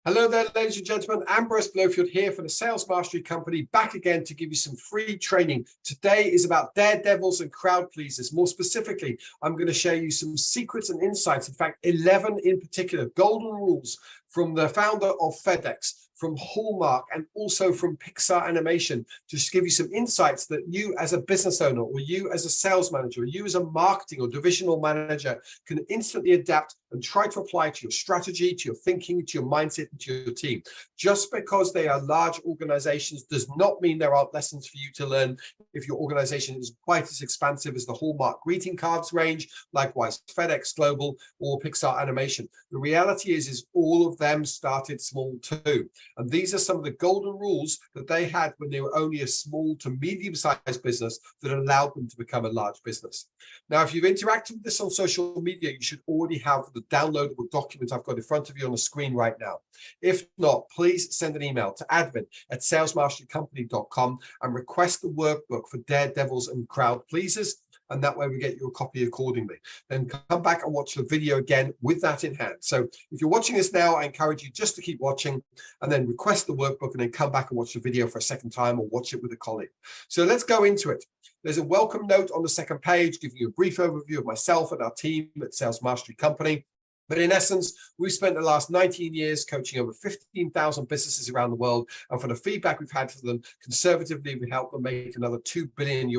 Hello there, ladies and gentlemen. Ambrose Blowfield here for the Sales Mastery Company, back again to give you some free training. Today is about daredevils and crowd pleasers. More specifically, I'm going to share you some secrets and insights. In fact, 11 in particular, golden rules from the founder of FedEx, from Hallmark, and also from Pixar Animation, to just give you some insights that you as a business owner, or you as a sales manager, or you as a marketing or divisional manager can instantly adapt and try to apply to your strategy, to your thinking, to your mindset, and to your team. Just because they are large organizations does not mean there aren't lessons for you to learn if your organization is quite as expansive as the Hallmark greeting cards range, likewise FedEx Global or Pixar Animation. The reality is all of them started small too. And these are some of the golden rules that they had when they were only a small to medium-sized business that allowed them to become a large business. Now, if you've interacted with this on social media, you should already have the downloadable document I've got in front of you on the screen right now. If not, please send an email to admin@salesmasterycompany.com and request the workbook for daredevils and crowd pleasers. And that way we get you a copy accordingly. Then come back and watch the video again with that in hand. So if you're watching this now, I encourage you just to keep watching and then request the workbook and then come back and watch the video for a second time or watch it with a colleague. So let's go into it. There's a welcome note on the second page giving you a brief overview of myself and our team at Sales Mastery Company. But in essence, we've spent the last 19 years coaching over 15,000 businesses around the world. And for the feedback we've had from them, conservatively, we helped them make another $2 billion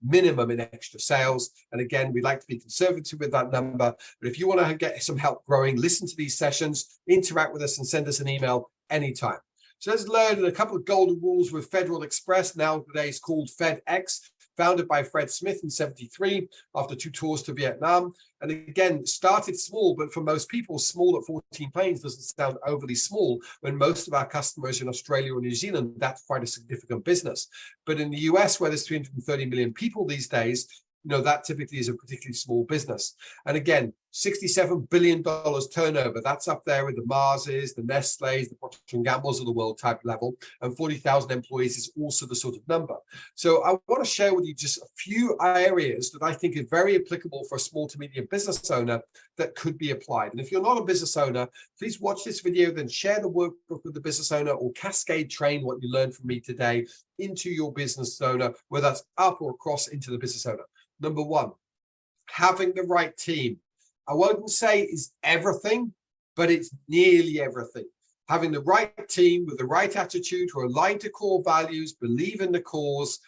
minimum in extra sales. And again, we'd like to be conservative with that number. But if you want to get some help growing, listen to these sessions, interact with us and send us an email anytime. So let's learn a couple of golden rules with Federal Express, nowadays called FedEx. Founded by Fred Smith in '73 after 2 tours to Vietnam. And again, started small, but for most people, small at 14 planes doesn't sound overly small. When most of our customers in Australia or New Zealand, that's quite a significant business. But in the US, where there's 330 million people these days, that typically is a particularly small business. And again, $67 billion turnover. That's up there with the Marses, the Nestle's, the Procter & Gamble's of the world type level. And 40,000 employees is also the sort of number. So I want to share with you just a few areas that I think are very applicable for a small to medium business owner that could be applied. And if you're not a business owner, please watch this video, then share the workbook with the business owner or cascade train what you learned from me today into your business owner, whether that's up or across into the business owner. Number one, having the right team. I wouldn't say is everything, but it's nearly everything. Having the right team with the right attitude, who are aligned to core values, believe in the cause.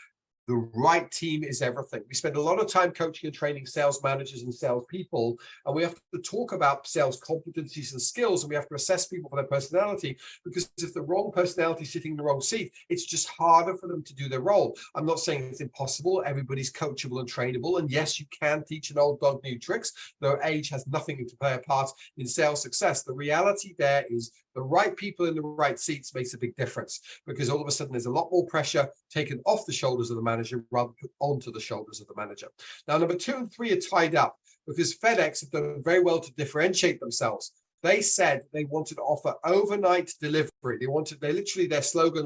The right team is everything. We spend a lot of time coaching and training sales managers and sales people, and we have to talk about sales competencies and skills, and we have to assess people for their personality, because if the wrong personality is sitting in the wrong seat, it's just harder for them to do their role. I'm not saying it's impossible. Everybody's coachable and trainable, and yes, you can teach an old dog new tricks, though age has nothing to play a part in sales success. The reality there is the right people in the right seats makes a big difference, because all of a sudden there's a lot more pressure taken off the shoulders of the manager rather than put onto the shoulders of the manager. Now, number 2 and 3 are tied up because FedEx have done very well to differentiate themselves. They said they wanted to offer overnight delivery. Their slogan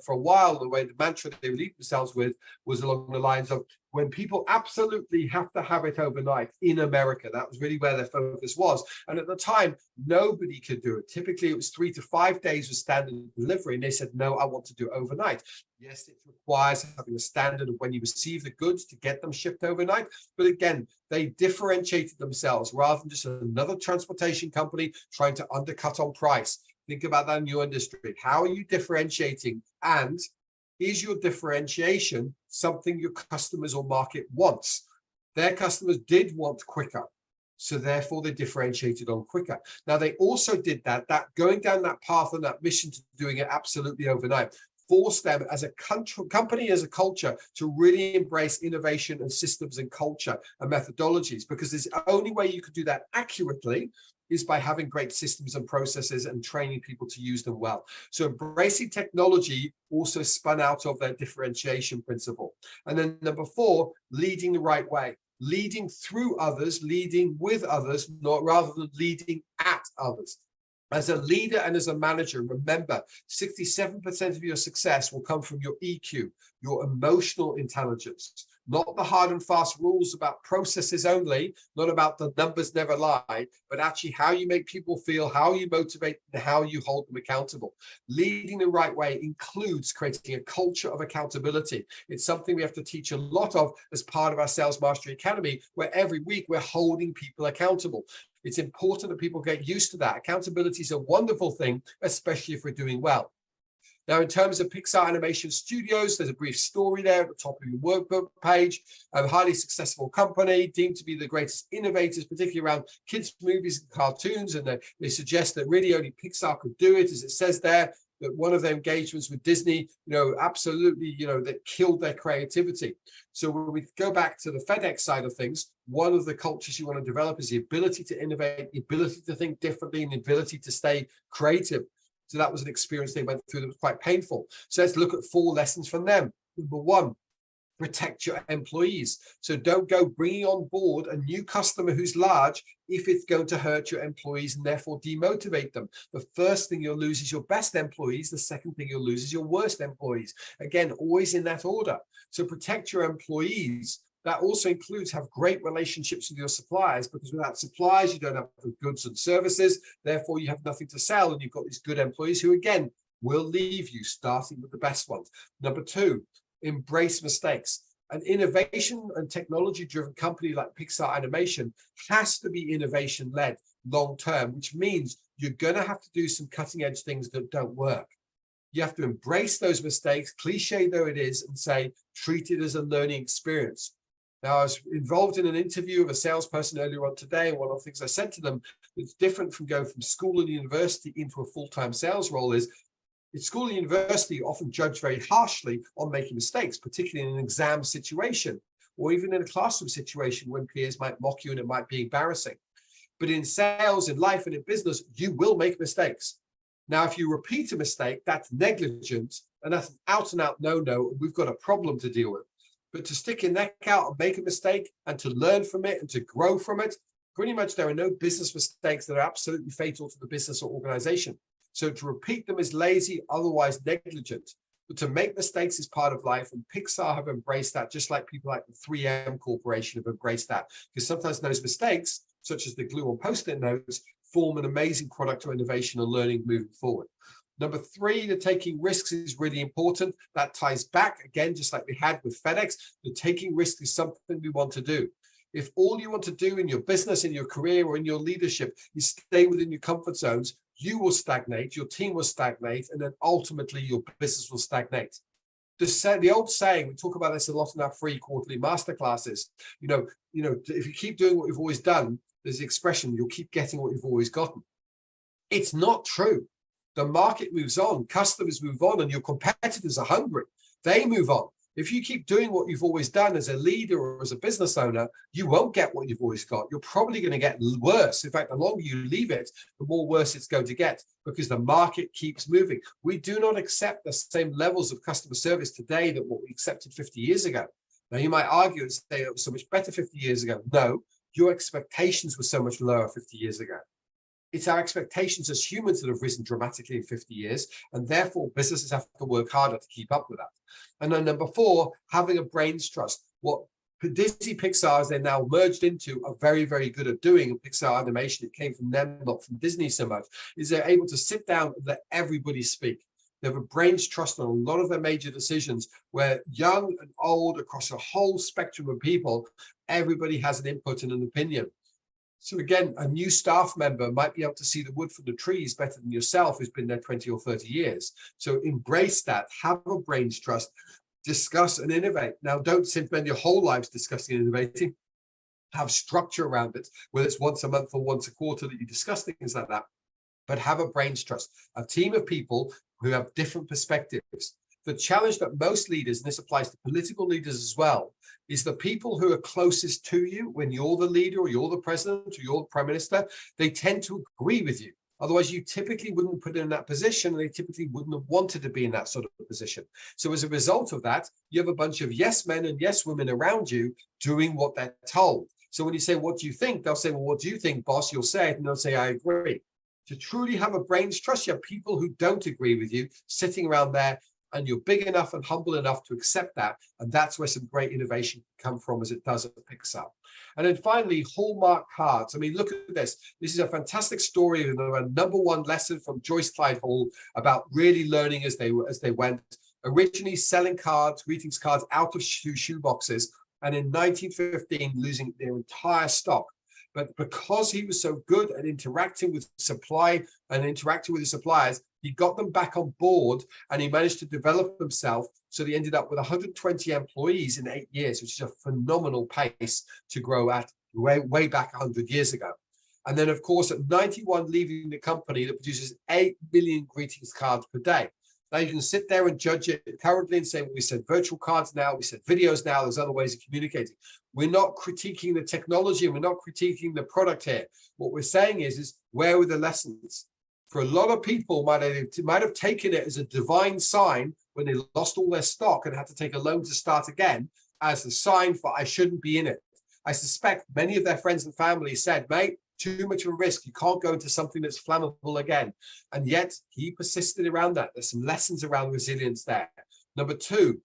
for a while, the way the mantra they relieved themselves with was along the lines of, when people absolutely have to have it overnight in America. That was really where their focus was. And at the time, nobody could do it. Typically, it was 3 to 5 days with standard delivery. And they said, no, I want to do it overnight. Yes, it requires having a standard of when you receive the goods to get them shipped overnight. But again, they differentiated themselves rather than just another transportation company trying to undercut on price. Think about that in your industry. How are you differentiating? And is your differentiation something your customers or market wants? Their customers did want quicker, so therefore they differentiated on quicker. Now, they also did that going down that path and that mission to doing it absolutely overnight forced them as a company, as a culture, to really embrace innovation and systems and culture and methodologies, because the only way you could do that accurately is by having great systems and processes and training people to use them well. So embracing technology also spun out of their differentiation principle. And then number 4, leading the right way. Leading through others, leading with others, rather than leading at others. As a leader and as a manager, remember, 67% of your success will come from your EQ, your emotional intelligence, not the hard and fast rules about processes only, not about the numbers never lie, but actually how you make people feel, how you motivate, and how you hold them accountable. Leading the right way includes creating a culture of accountability. It's something we have to teach a lot of as part of our Sales Mastery Academy, where every week we're holding people accountable. It's important that people get used to that. Accountability is a wonderful thing, especially if we're doing well. Now, in terms of Pixar Animation Studios, there's a brief story there at the top of your workbook page. A highly successful company, deemed to be the greatest innovators, particularly around kids' movies and cartoons. And they suggest that really only Pixar could do it, as it says there, that one of their engagements with Disney, absolutely, that killed their creativity. So when we go back to the FedEx side of things, one of the cultures you want to develop is the ability to innovate, the ability to think differently, and the ability to stay creative. So that was an experience they went through that was quite painful. So let's look at 4 lessons from them. Number 1, protect your employees. So don't go bringing on board a new customer who's large if it's going to hurt your employees and therefore demotivate them. The first thing you'll lose is your best employees. The second thing you'll lose is your worst employees. Again, always in that order. So protect your employees. That also includes have great relationships with your suppliers, because without suppliers, you don't have the goods and services. Therefore, you have nothing to sell, and you've got these good employees who, again, will leave you, starting with the best ones. Number 2, embrace mistakes. An innovation and technology-driven company like Pixar Animation has to be innovation-led long-term, which means you're going to have to do some cutting-edge things that don't work. You have to embrace those mistakes, cliche though it is, and say, treat it as a learning experience. Now, I was involved in an interview of a salesperson earlier on today, and one of the things I said to them that's different from going from school and university into a full-time sales role is, in school and university, you often judge very harshly on making mistakes, particularly in an exam situation, or even in a classroom situation when peers might mock you and it might be embarrassing. But in sales, in life, and in business, you will make mistakes. Now, if you repeat a mistake, that's negligent, and that's an out-and-out no-no, and we've got a problem to deal with. But to stick your neck out and make a mistake and to learn from it and to grow from it, pretty much there are no business mistakes that are absolutely fatal to the business or organization. So to repeat them is lazy, otherwise negligent. But to make mistakes is part of life, and Pixar have embraced that, just like people like the 3M Corporation have embraced that. Because sometimes those mistakes, such as the glue on Post-it notes, form an amazing product or innovation and learning moving forward. Number 3, the taking risks is really important. That ties back, again, just like we had with FedEx, the taking risks is something we want to do. If all you want to do in your business, in your career, or in your leadership is stay within your comfort zones, you will stagnate, your team will stagnate, and then ultimately your business will stagnate. The old saying, we talk about this a lot in our free quarterly masterclasses, if you keep doing what you've always done, there's the expression, you'll keep getting what you've always gotten. It's not true. The market moves on, customers move on, and your competitors are hungry. They move on. If you keep doing what you've always done as a leader or as a business owner, you won't get what you've always got. You're probably going to get worse. In fact, the longer you leave it, the more worse it's going to get, because the market keeps moving. We do not accept the same levels of customer service today that what we accepted 50 years ago. Now, you might argue and say it was so much better 50 years ago. No, your expectations were so much lower 50 years ago. It's our expectations as humans that have risen dramatically in 50 years, and therefore businesses have to work harder to keep up with that. And then number 4, having a brains trust. What Disney Pixar, as they're now merged into, are very, very good at doing, and Pixar Animation, it came from them, not from Disney so much, is they're able to sit down and let everybody speak. They have a brains trust on a lot of their major decisions, where young and old, across a whole spectrum of people, everybody has an input and an opinion. So again, a new staff member might be able to see the wood from the trees better than yourself, who's been there 20 or 30 years. So embrace that, have a brains trust, discuss and innovate. Now, don't spend your whole lives discussing and innovating. Have structure around it, whether it's once a month or once a quarter that you discuss things like that. But have a brains trust, a team of people who have different perspectives. The challenge that most leaders, and this applies to political leaders as well, is the people who are closest to you when you're the leader or you're the president or you're the prime minister, they tend to agree with you. Otherwise, you typically wouldn't put in that position, and they typically wouldn't have wanted to be in that sort of position. So as a result of that, you have a bunch of yes men and yes women around you doing what they're told. So when you say, what do you think? They'll say, well, what do you think, boss? You'll say it, and they'll say, I agree. To truly have a brains trust, you have people who don't agree with you sitting around there and you're big enough and humble enough to accept that. And that's where some great innovation can come from, as it does at Pixar. And then finally, Hallmark cards. I mean, look at this. This is a fantastic story of a #1 lesson from Joyce Clyde Hall about really learning as they went. Originally selling cards, greetings cards, out of shoe boxes, and in 1915 losing their entire stock. But because he was so good at interacting with supply and interacting with the suppliers, he got them back on board, and he managed to develop himself. So they ended up with 120 employees in 8 years, which is a phenomenal pace to grow at way back 100 years ago. And then, of course, at 91, leaving the company that produces 8 million greetings cards per day. Now you can sit there and judge it currently and say, well, we said virtual cards now, we said videos now, there's other ways of communicating. We're not critiquing the technology and we're not critiquing the product here. What we're saying is where were the lessons? For a lot of people might have taken it as a divine sign when they lost all their stock and had to take a loan to start again, as a sign for I shouldn't be in it. I suspect many of their friends and family said, mate, too much of a risk. You can't go into something that's flammable again. And yet he persisted around that. There's some lessons around resilience there. Number 2,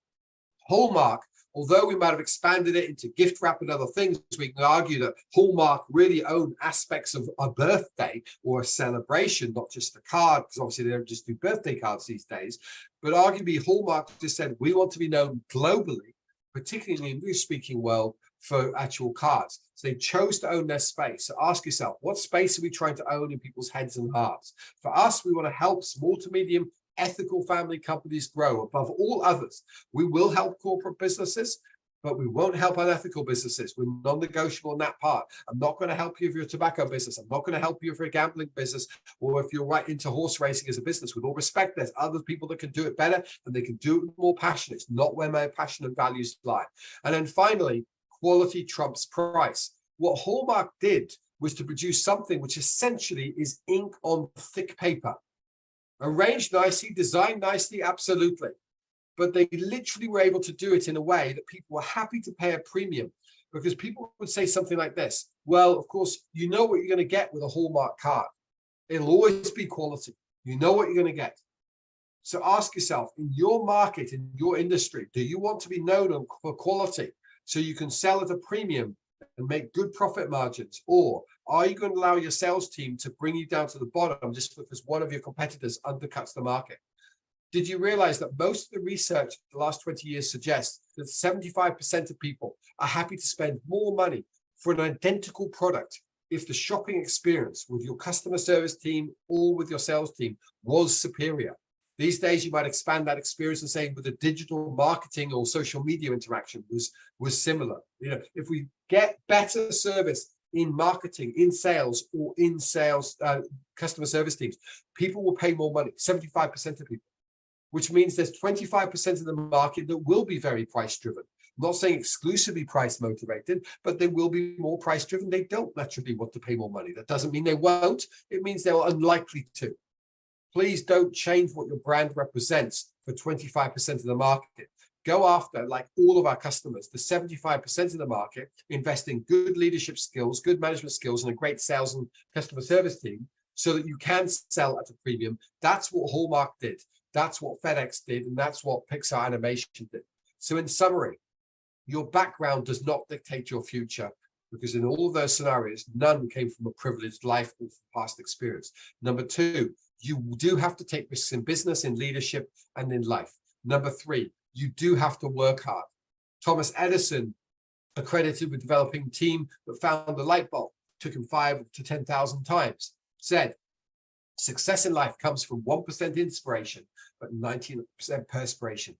Hallmark, although we might have expanded it into gift wrap and other things, we can argue that Hallmark really own aspects of a birthday or a celebration, not just a card, because obviously they don't just do birthday cards these days. But arguably Hallmark just said, we want to be known globally, particularly in the English-speaking world, for actual cards. So they chose to own their space. So ask yourself, what space are we trying to own in people's heads and hearts? For us, we want to help small to medium ethical family companies grow above all others. We will help corporate businesses, but we won't help unethical businesses. We're non-negotiable on that part. I'm not going to help you if you're a tobacco business. I'm not going to help you if you're a gambling business, or if you're right into horse racing as a business. With all respect, there's other people that can do it better and they can do it with more passion. It's not where my passion and values lie. And then finally, quality trumps price. What Hallmark did was to produce something which essentially is ink on thick paper. Arranged nicely, designed nicely, absolutely. But they literally were able to do it in a way that people were happy to pay a premium, because people would say something like this. Well, of course, you know what you're going to get with a Hallmark card. It'll always be quality. You know what you're going to get. So ask yourself, in your market, in your industry, do you want to be known for quality so you can sell at a premium and make good profit margins? Or are you going to allow your sales team to bring you down to the bottom just because one of your competitors undercuts the market? Did you realize that most of the research the last 20 years suggests that 75% of people are happy to spend more money for an identical product if the shopping experience with your customer service team or with your sales team was superior? These days, you might expand that experience and say with the digital marketing or social media interaction was similar. You know, if we get better service in marketing, in sales, or in sales customer service teams, people will pay more money. 75% of people, which means there's 25% of the market that will be very price driven. I'm not saying exclusively price motivated, but they will be more price driven. They don't naturally want to pay more money. That doesn't mean they won't. It means they're unlikely to. Please don't change what your brand represents for 25% of the market. Go after, like all of our customers, the 75% of the market, invest in good leadership skills, good management skills, and a great sales and customer service team so that you can sell at a premium. That's what Hallmark did. That's what FedEx did. And that's what Pixar Animation did. So in summary, your background does not dictate your future, because in all of those scenarios, none came from a privileged life or past experience. Number 2, you do have to take risks in business, in leadership, and in life. Number 3, you do have to work hard. Thomas Edison, accredited with developing a team that found the light bulb, took him 5 to 10,000 times, said, success in life comes from 1% inspiration, but 19% perspiration.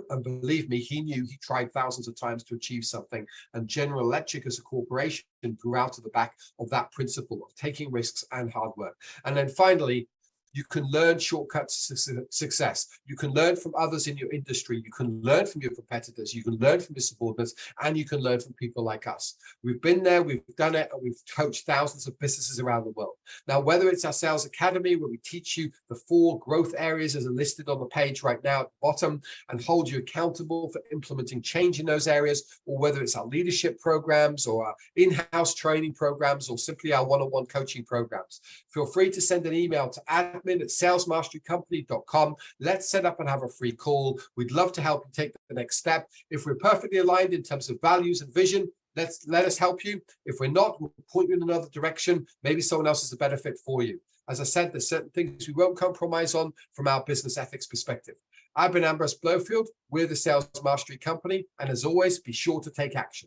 And believe me, he knew he tried thousands of times to achieve something. And General Electric as a corporation grew out of the back of that principle of taking risks and hard work. And then finally, you can learn shortcuts to success. You can learn from others in your industry. You can learn from your competitors. You can learn from your subordinates, and you can learn from people like us. We've been there, we've done it, and we've coached thousands of businesses around the world. Now, whether it's our Sales Academy, where we teach you the 4 growth areas as are listed on the page right now at the bottom and hold you accountable for implementing change in those areas, or whether it's our leadership programs or our in-house training programs or simply our one-on-one coaching programs, feel free to send an email to admin admin at salesmasterycompany.com. Let's set up and have a free call. We'd love to help you take the next step. If we're perfectly aligned in terms of values and vision, let us help you. If we're not, we'll point you in another direction. Maybe someone else is a better fit for you. As I said, there's certain things we won't compromise on from our business ethics perspective. I've been Ambrose Blowfield. We're the Sales Mastery Company. And as always, be sure to take action.